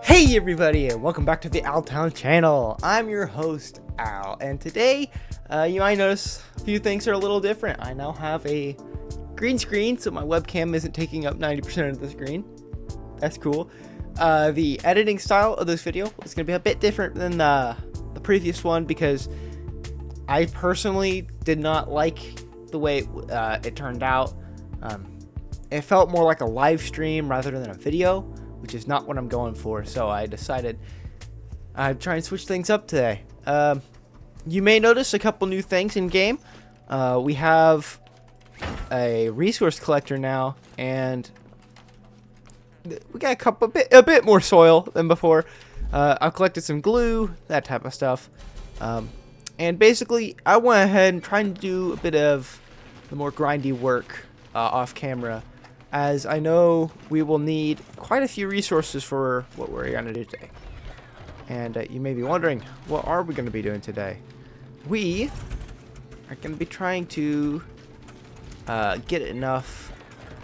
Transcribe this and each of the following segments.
Hey everybody, and welcome back to the Altown channel. I'm your host, Al, and today you might notice a few things are a little different. I now have a green screen, so my webcam isn't taking up 90% of the screen. That's cool. The editing style of this video is going to be a bit different than the previous one because I personally did not like the way it turned out. It felt more like a live stream rather than a video, which is not what I'm going for, so I decided I'd try and switch things up today. You may notice a couple new things in game. We have a resource collector now, and we got a bit more soil than before. I've collected some glue, that type of stuff. And basically, I went ahead and tried to do a bit of the more grindy work off camera, as I know we will need quite a few resources for what we're going to do today. And you may be wondering, what are we going to be doing today? We are going to be trying to get enough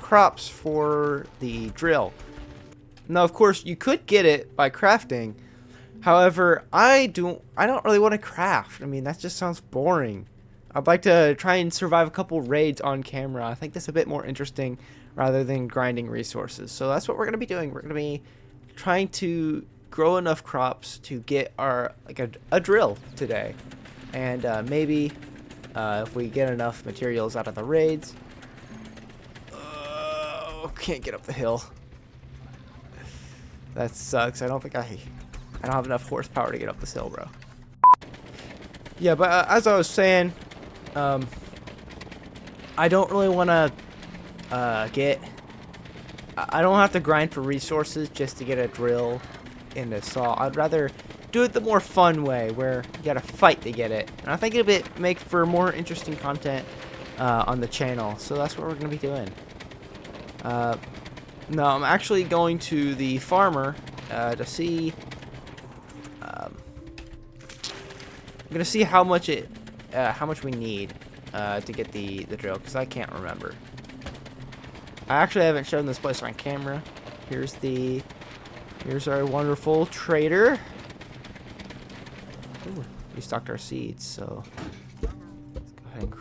crops for the drill. Now, of course, you could get it by crafting. However, I don't really want to craft. I mean, that just sounds boring. I'd like to try and survive a couple raids on camera. I think that's a bit more interesting rather than grinding resources. So that's what we're going to be doing. We're going to be trying to grow enough crops to get our a drill today. And maybe if we get enough materials out of the raids. Can't get up the hill. That sucks. I don't have enough horsepower to get up this hill, bro. Yeah, but as I was saying, I don't really want to I don't have to grind for resources just to get a drill and a saw. I'd rather do it the more fun way, where you gotta fight to get it. And I think it'll make for more interesting content on the channel. So that's what we're gonna be doing. No, I'm actually going to the farmer to see. I'm gonna see how much we need to get the drill, because I can't remember. I actually haven't shown this place on camera. Here's our wonderful trader. Ooh, we stocked our seeds, so let's go ahead and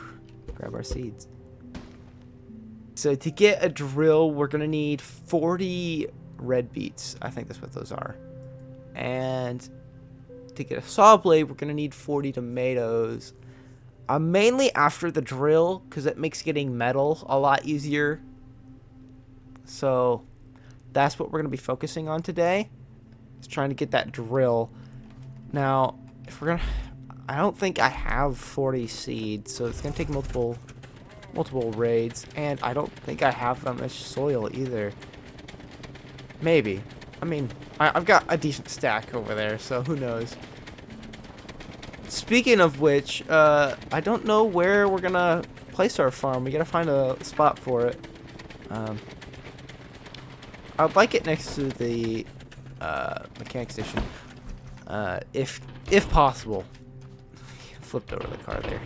grab our seeds. So to get a drill, we're gonna need 40 red beets. I think that's what those are. And to get a saw blade, we're gonna need 40 tomatoes. I'm mainly after the drill because it makes getting metal a lot easier. So that's what we're going to be focusing on today, is trying to get that drill. Now, I don't think I have 40 seeds, so it's going to take multiple raids, and I don't think I have that much soil either. Maybe. I mean, I've got a decent stack over there, so who knows. Speaking of which, I don't know where we're going to place our farm. We got to find a spot for it. I'd like it next to the mechanic station, if possible. Flipped over the car there.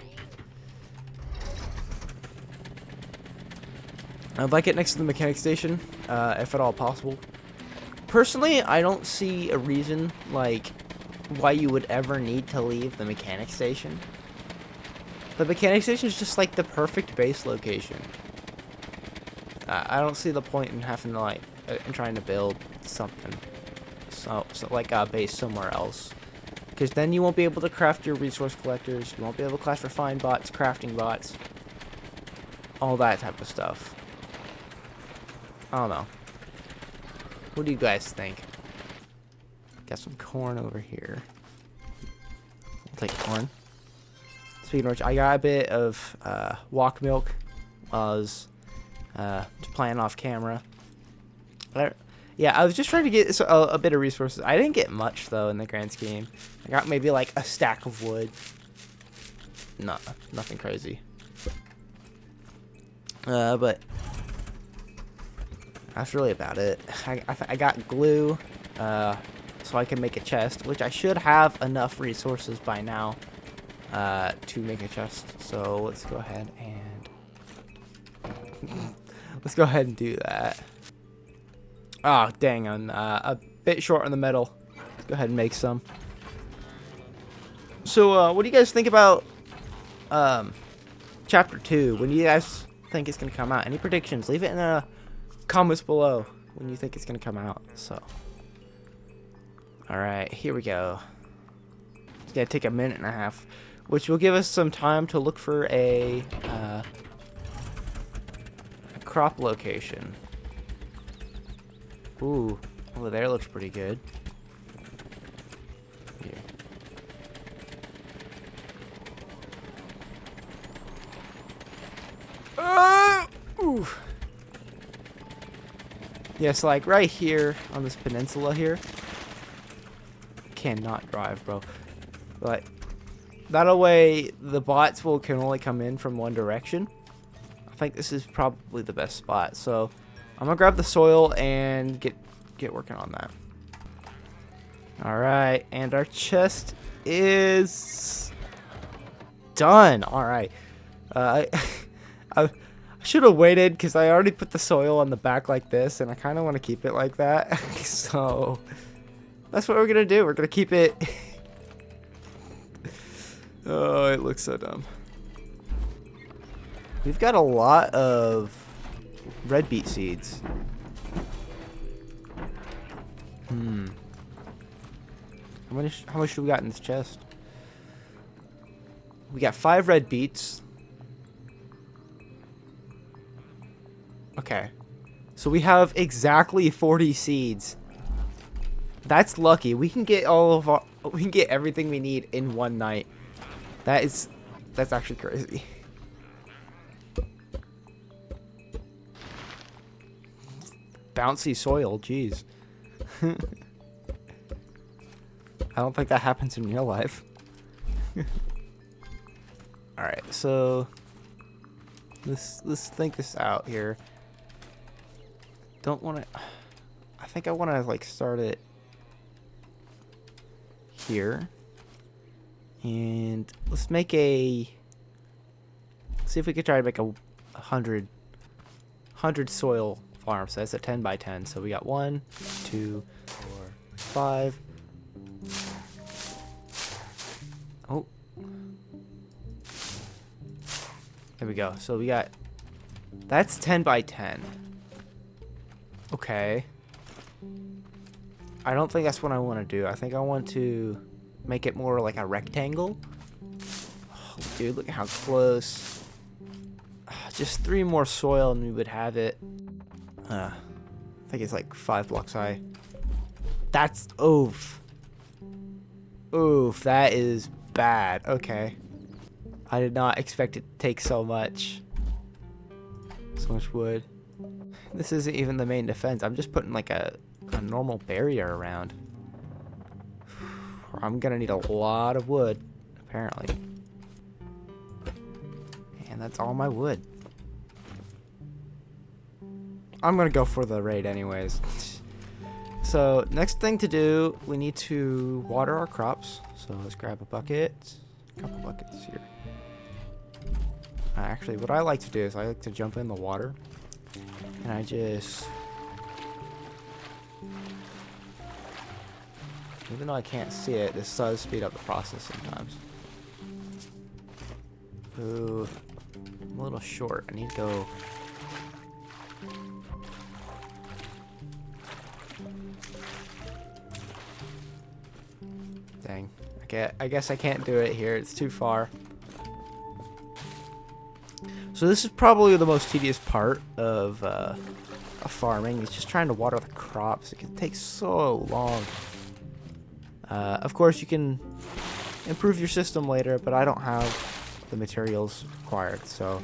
I'd like it next to the mechanic station, if at all possible. Personally, I don't see a reason why you would ever need to leave the mechanic station. The mechanic station is just like the perfect base location. I don't see the point in having to in trying to build something so like a base somewhere else, because then you won't be able to craft your resource collectors, you won't be able to class refine bots, crafting bots, all that type of stuff. I don't know. What do you guys think? Got some corn over here. I'll take corn. Speaking of which, I got a bit of walk milk while I was just playing off camera. Yeah, I was just trying to get a bit of resources. I didn't get much, though, in the grand scheme. I got maybe, a stack of wood. Nothing crazy. But that's really about it. I got glue, so I can make a chest, which I should have enough resources by now to make a chest. So let's go ahead and do that. Oh, dang, bit short on the metal. Let's go ahead and make some. So, what do you guys think about Chapter 2? When do you guys think it's going to come out? Any predictions? Leave it in the comments below when you think it's going to come out. So, alright, here we go. It's going to take a minute and a half, which will give us some time to look for a crop location. Ooh, over there looks pretty good. Here. Ooh. Yes, like right here on this peninsula here. Cannot drive, bro. But that way the bots can only come in from one direction. I think this is probably the best spot. So I'm gonna grab the soil and get working on that. All right, and our chest is done. All right, I should have waited because I already put the soil on the back like this, and I kind of want to keep it like that. So that's what we're gonna do. We're gonna keep it. Oh, it looks so dumb. We've got a lot of red beet seeds. How much do we got in this chest? We got 5 red beets. Okay. So we have exactly 40 seeds. That's lucky. We can get we can get everything we need in one night. That's actually crazy. Bouncy soil, jeez. I don't think that happens in real life. Alright, so let's think this out here. Don't want to. I think I want to like start it here, and let's make a. See if we could try to make a 100 soil farm. So that's a 10 by 10. So we got 1, 2, 4, 5. Oh, there we go. So we got that's 10 by 10. Okay. I don't think that's what I want to do. I think I want to make it more like a rectangle. Oh, dude, look at how close. Just 3 more soil and we would have it. I think it's like 5 blocks high. That's oof. Oof, that is bad. Okay. I did not expect it to take so much. So much wood. This isn't even the main defense. I'm just putting like a normal barrier around. I'm gonna need a lot of wood, apparently. And that's all my wood. I'm gonna go for the raid anyways. So next thing to do, we need to water our crops. So let's grab a bucket, a couple buckets here. Actually, what I like to do is I like to jump in the water, and I just, even though I can't see it, this does speed up the process sometimes. Ooh, I'm a little short. I need to go. Dang. I guess I can't do it here. It's too far. So this is probably the most tedious part of farming. It's just trying to water the crops. It can take so long. Of course, you can improve your system later, but I don't have the materials required. So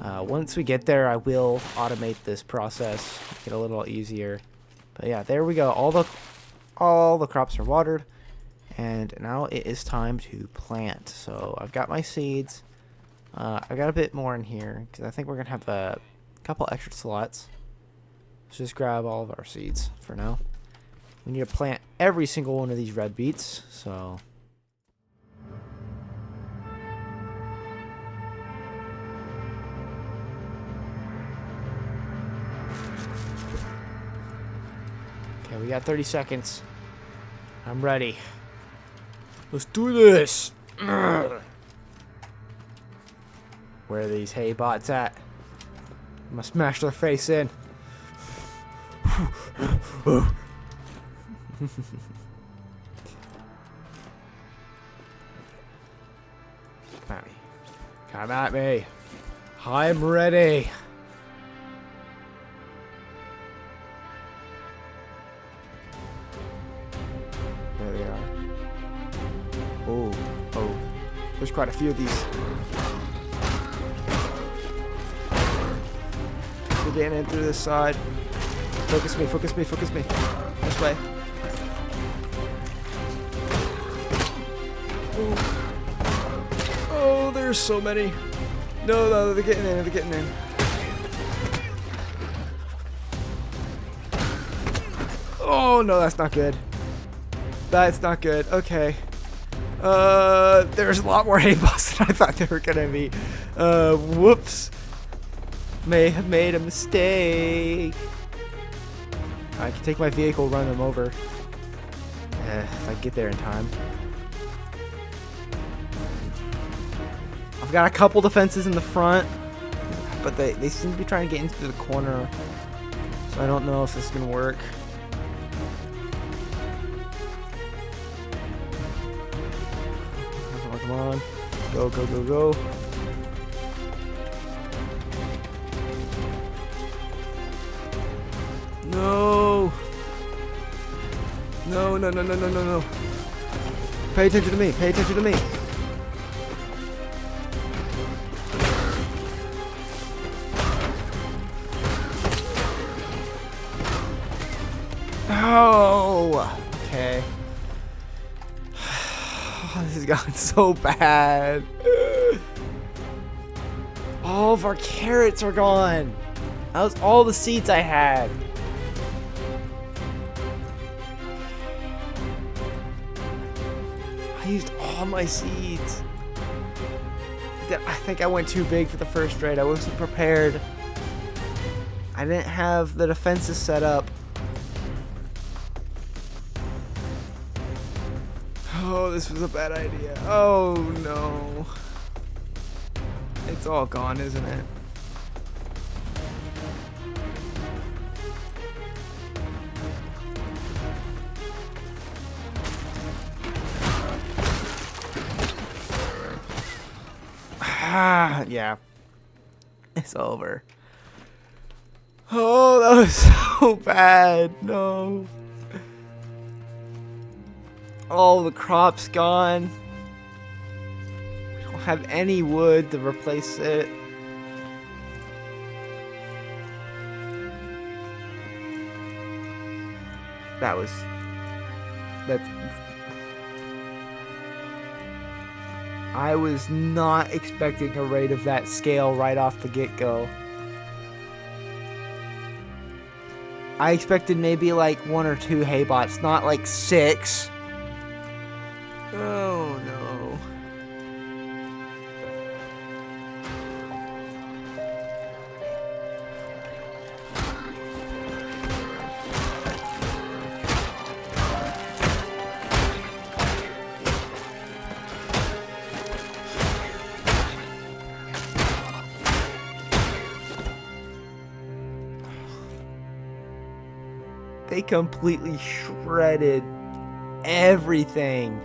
once we get there, I will automate this process, make it a little easier. But yeah, there we go. All the crops are watered, and now it is time to plant. So I've got my seeds. I got a bit more in here because I think we're gonna have a couple extra slots. Let's just grab all of our seeds for now. We need to plant every single one of these red beets, so. Okay, we got 30 seconds. I'm ready. Let's do this. Ugh. Where are these hay bots at? I'm gonna smash their face in. Come at me. Come at me. I'm ready. There they are. Oh, oh. There's quite a few of these. We're getting in through this side. Focus me, focus me, focus me. This way. Oh, oh, there's so many. No, no, they're getting in, they're getting in. Oh, no, that's not good. That's not good. Okay. There's a lot more hay bots than I thought there were gonna be. Whoops. May have made a mistake. I can take my vehicle, run them over. If I get there in time. I've got a couple defenses in the front, but they seem to be trying to get into the corner. So I don't know if this is gonna work. Come on. Go, go, go, go. No. No, no, no, no, no, no, no. Pay attention to me. Pay attention to me. Oh. Okay. This has gotten so bad. All of our carrots are gone. That was all the seeds I had. I used all my seeds. I think I went too big for the first raid. I wasn't prepared. I didn't have the defenses set up. Oh, this was a bad idea. Oh, no. It's all gone, isn't it? Ah, yeah. It's over. Oh, that was so bad. No. All the crops gone. We don't have any wood to replace it. I was not expecting a raid of that scale right off the get-go. I expected maybe like 1 or 2 hay bots, not like 6. Oh no. They completely shredded everything.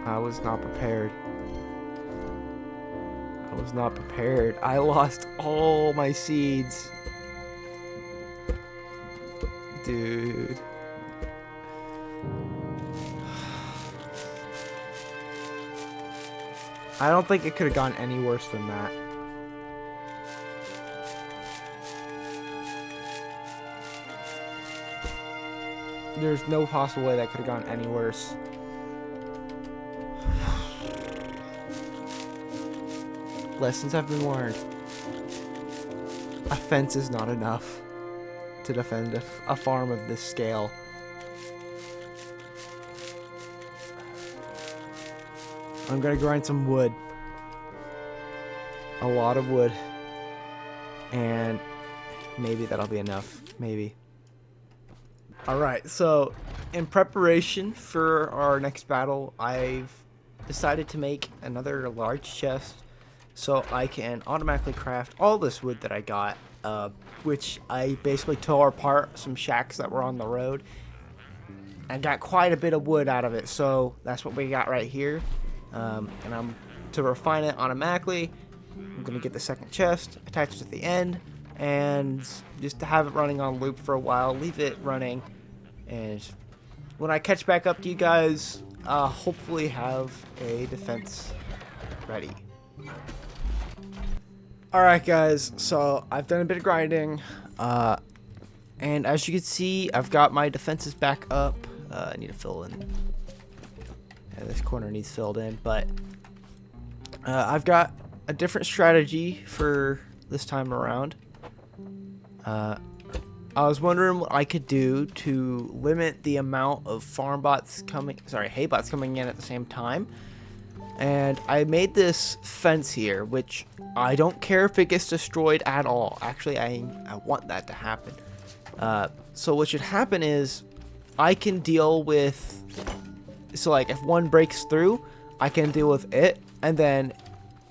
I was not prepared. I was not prepared. I lost all my seeds. Dude. I don't think it could have gone any worse than that. There's no possible way that could have gone any worse. Lessons have been learned. A fence is not enough to defend a farm of this scale. I'm gonna grind some wood. A lot of wood. and maybe that'll be enough. Maybe. Alright, so in preparation for our next battle, I've decided to make another large chest so I can automatically craft all this wood that I got, which I basically tore apart some shacks that were on the road. I got quite a bit of wood out of it, so that's what we got right here. And I'm to refine it automatically. I'm gonna get the second chest, attach it at the end, and just to have it running on loop for a while, leave it running, and when I catch back up to you guys, hopefully have a defense ready. Alright guys, so I've done a bit of grinding, and as you can see, I've got my defenses back up. I need to fill in. Yeah, this corner needs filled in, but I've got a different strategy for this time around. I was wondering what I could do to limit the amount of haybots coming in at the same time. And I made this fence here, which I don't care if it gets destroyed at all. Actually, I want that to happen. So what should happen is I can deal with, so like if one breaks through, I can deal with it, and then,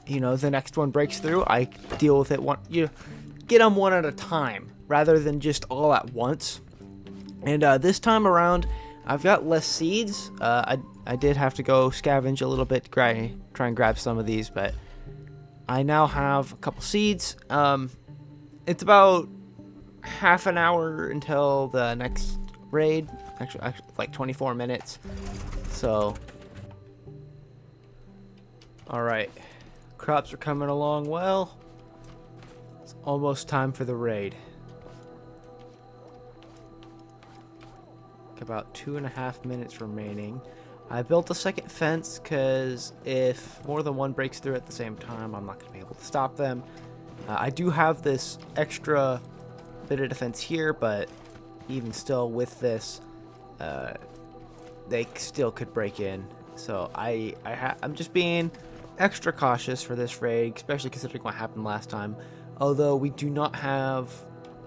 you know, the next one breaks through, I deal with it get them one at a time rather than just all at once. And this time around, I've got less seeds. I did have to go scavenge a little bit to try and grab some of these, but I now have a couple seeds. It's about half an hour until the next raid. Actually like 24 minutes. So, all right, crops are coming along well. It's almost time for the raid. About 2.5 minutes remaining. I built a second fence because if more than one breaks through at the same time, I'm not going to be able to stop them. I do have this extra bit of defense here, but even still with this, they still could break in. So I'm just being extra cautious for this raid, especially considering what happened last time. Although we do not have,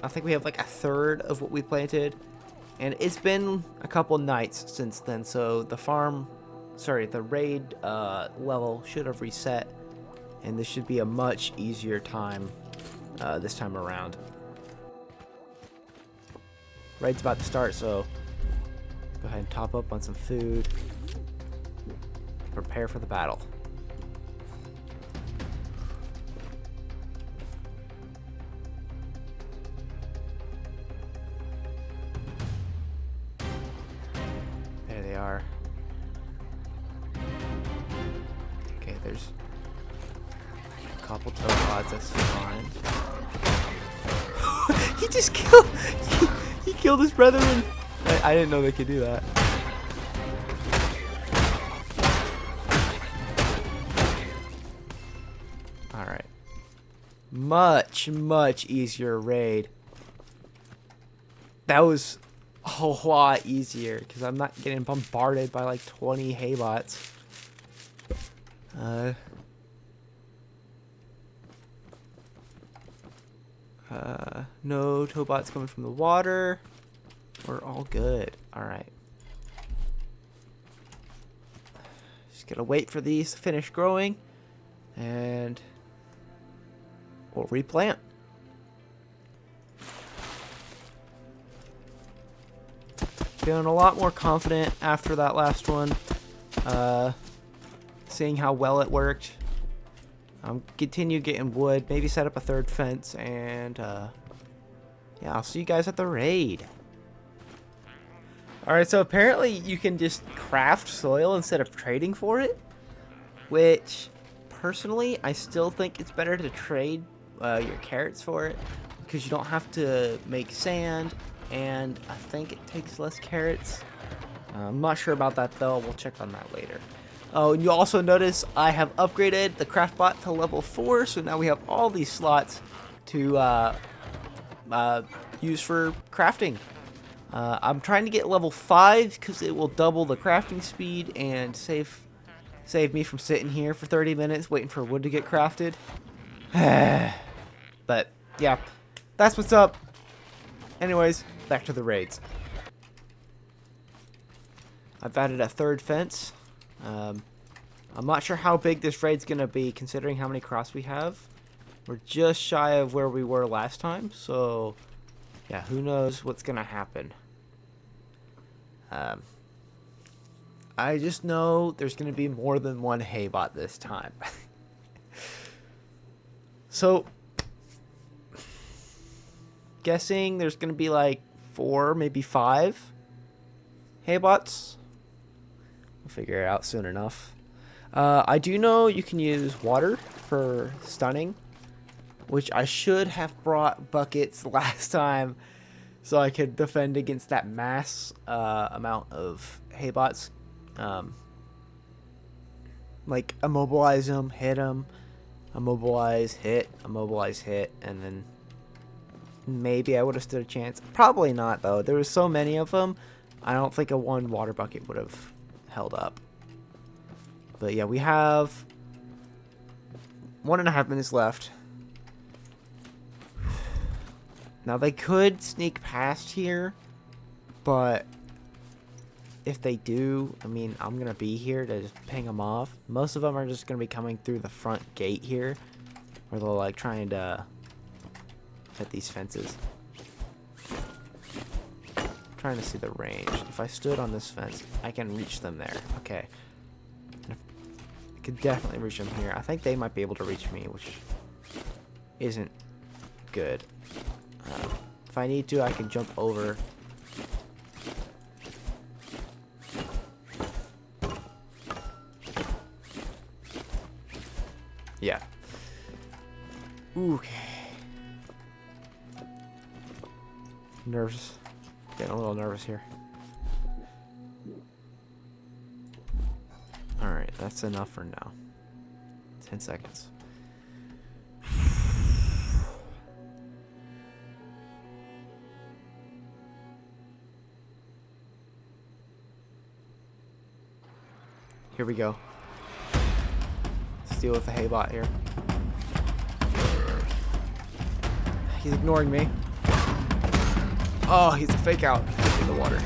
I think we have like a third of what we planted. And it's been a couple nights since then, so the raid level should have reset, and this should be a much easier time this time around. Raid's about to start, so go ahead and top up on some food. Prepare for the battle. There they are. Okay, there's a couple toads, that's fine. He just killed... he killed his brethren. I didn't know they could do that. Alright. Much easier raid. That was a lot easier because I'm not getting bombarded by like 20 haybots. No tobots coming from the water. We're all good. Alright. Just gotta wait for these to finish growing. And we'll replant. Feeling a lot more confident after that last one. Seeing how well it worked. Continue getting wood, maybe set up a third fence, and yeah, I'll see you guys at the raid. Alright, so apparently you can just craft soil instead of trading for it, which personally I still think it's better to trade your carrots for it, because you don't have to make sand, and I think it takes less carrots. I'm not sure about that though, we'll check on that later. Oh, and you also notice I have upgraded the craft bot to level 4, so now we have all these slots to use for crafting. I'm trying to get level 5 because it will double the crafting speed and save me from sitting here for 30 minutes waiting for wood to get crafted. But yeah, that's what's up. Anyways, back to the raids. I've added a third fence. I'm not sure how big this raid's gonna be considering how many crops we have. We're just shy of where we were last time, so yeah, who knows what's gonna happen. I just know there's gonna be more than one haybot this time. So guessing there's gonna be like 4, maybe 5 haybots. We'll figure it out soon enough. I do know you can use water for stunning, which I should have brought buckets last time so I could defend against that mass amount of haybots. Like immobilize them, hit them, immobilize, hit, and then maybe I would have stood a chance. Probably not though. There was so many of them. I don't think a 1 water bucket would have held up. But yeah, we have 1.5 minutes left. Now they could sneak past here, but if they do, I mean, I'm gonna be here to just ping them off. Most of them are just gonna be coming through the front gate here, where they're like trying to hit these fences. I'm trying to see the range. If I stood on this fence, I can reach them there. Okay. I could definitely reach them here. I think they might be able to reach me, which isn't good. If I need to, I can jump over. Yeah. Okay. Nervous. Getting a little nervous here. Alright, that's enough for now. 10 seconds. Here we go. Let's deal with the haybot here. He's ignoring me. Oh, he's a fake out in the water.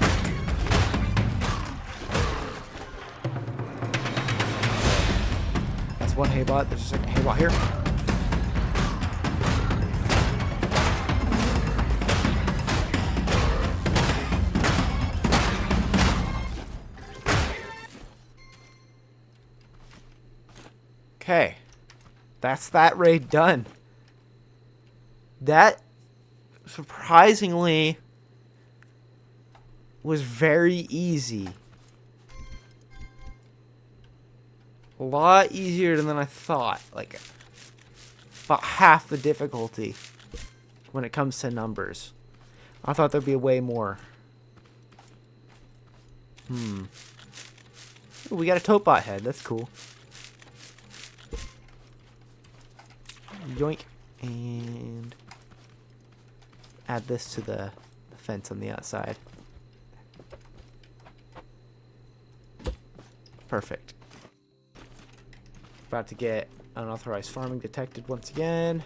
That's one haybot. There's a second haybot here. Okay, that's that raid done. That surprisingly was very easy. A lot easier than I thought. Like about half the difficulty when it comes to numbers. I thought there'd be way more. Ooh, we got a topbot head. That's cool. Yoink. And add this to the fence on the outside. Perfect. About to get unauthorized farming detected once again.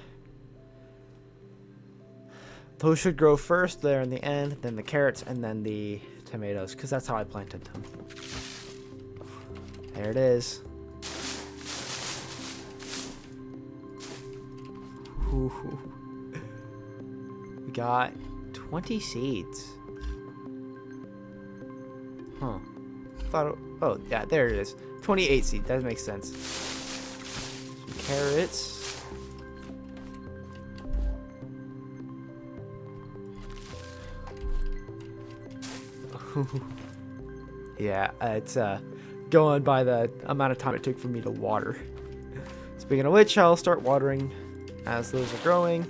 Those should grow first there in the end, then the carrots, and then the tomatoes, because that's how I planted them. There it is. Ooh. We got 20 seeds. Huh. Oh, yeah, there it is. 28 seeds. That makes sense. Some carrots. Yeah, it's going by the amount of time it took for me to water. Speaking of which, I'll start watering as those are growing.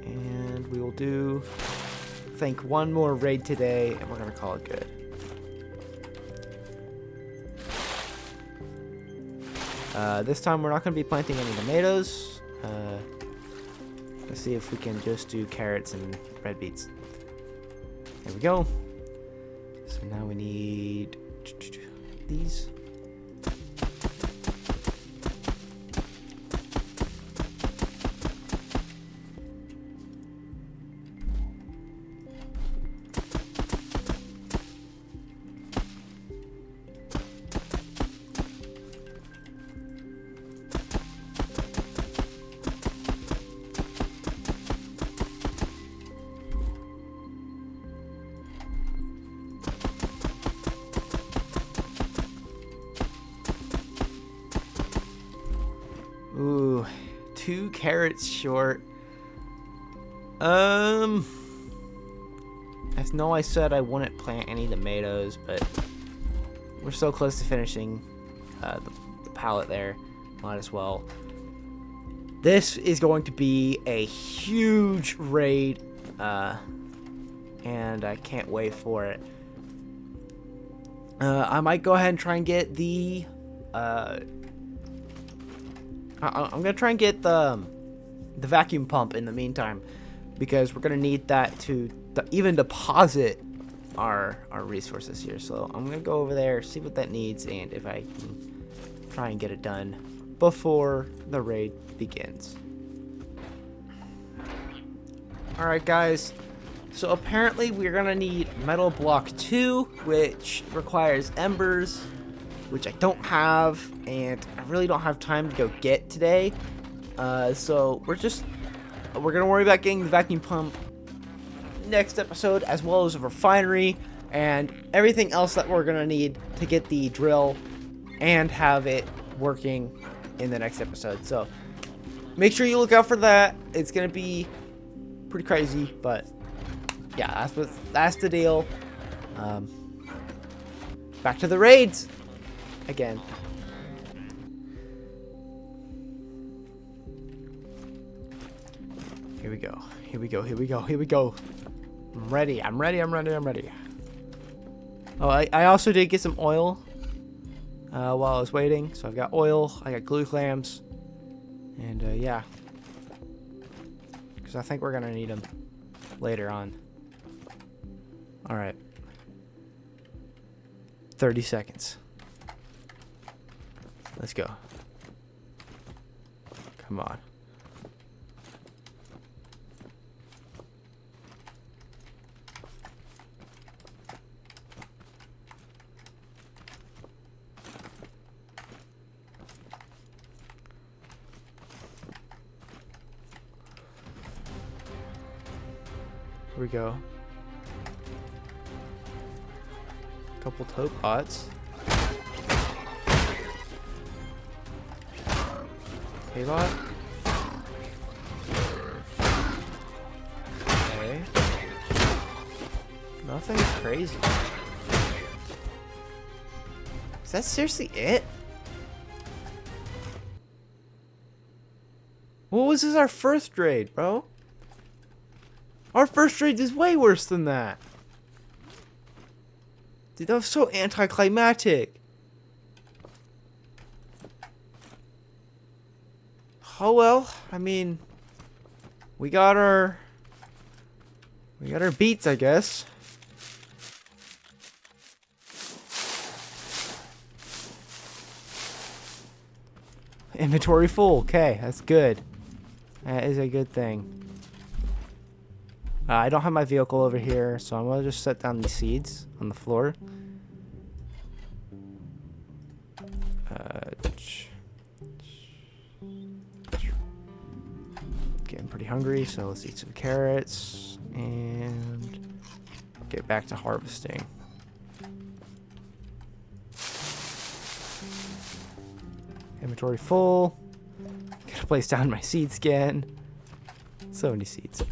And we will do, I think, one more raid today, and we're going to call it good. This time we're not going to be planting any tomatoes. Let's see if we can just do carrots and red beets. There we go. So now we need these. Ooh, 2 carrots short. I know I said I wouldn't plant any tomatoes, but we're so close to finishing the pallet there. Might as well. This is going to be a huge raid, and I can't wait for it. I might go ahead and try and get the I'm gonna try and get the vacuum pump in the meantime, because we're gonna need that to even deposit our resources here. So I'm gonna go over there, see what that needs, and if I can try and get it done before the raid begins. Alright guys, so apparently we're gonna need metal block 2, which requires embers, which I don't have, and I really don't have time to go get today. So we're gonna worry about getting the vacuum pump next episode, as well as a refinery and everything else that we're gonna need to get the drill and have it working in the next episode. So make sure you look out for that. It's gonna be pretty crazy, but yeah, that's the deal. Back to the raids again. Here we go. Here we go. Here we go. Here we go. I'm ready. I'm ready. I'm ready. I'm ready. Oh, I also did get some oil while I was waiting. So I've got oil. I got glue clams. And yeah. Because I think we're going to need them later on. Alright. 30 seconds. Let's go. Come on. Here we go. Couple toe pots. Hey lot. Okay. Nothing crazy. Is that seriously it? What was this our first raid, bro? Our first raid is way worse than that. Dude, that was so anticlimactic. Oh well, I mean, we got our beats, I guess. Inventory full. Okay, that's good. That is a good thing. I don't have my vehicle over here, so I'm gonna just set down these seeds on the floor. Getting pretty hungry, so let's eat some carrots and get back to harvesting. Inventory full. Gotta place down my seed scan. So many seeds.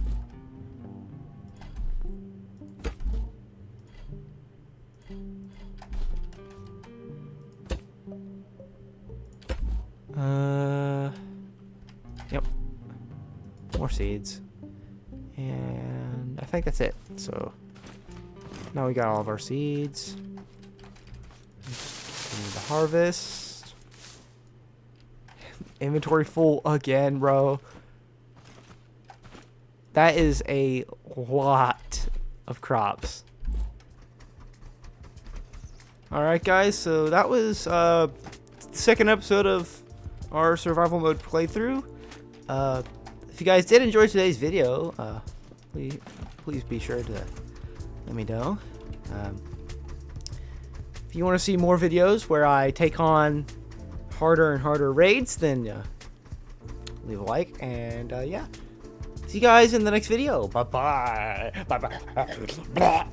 Yep. More seeds. And I think that's it. So now we got all of our seeds. Continue to harvest. Inventory full again, bro. That is a lot of crops. Alright guys, so that was the second episode of our survival mode playthrough. If you guys did enjoy today's video, please be sure to let me know. If you want to see more videos where I take on harder and harder raids, then leave a like, and yeah, see you guys in the next video. Bye bye. Bye bye.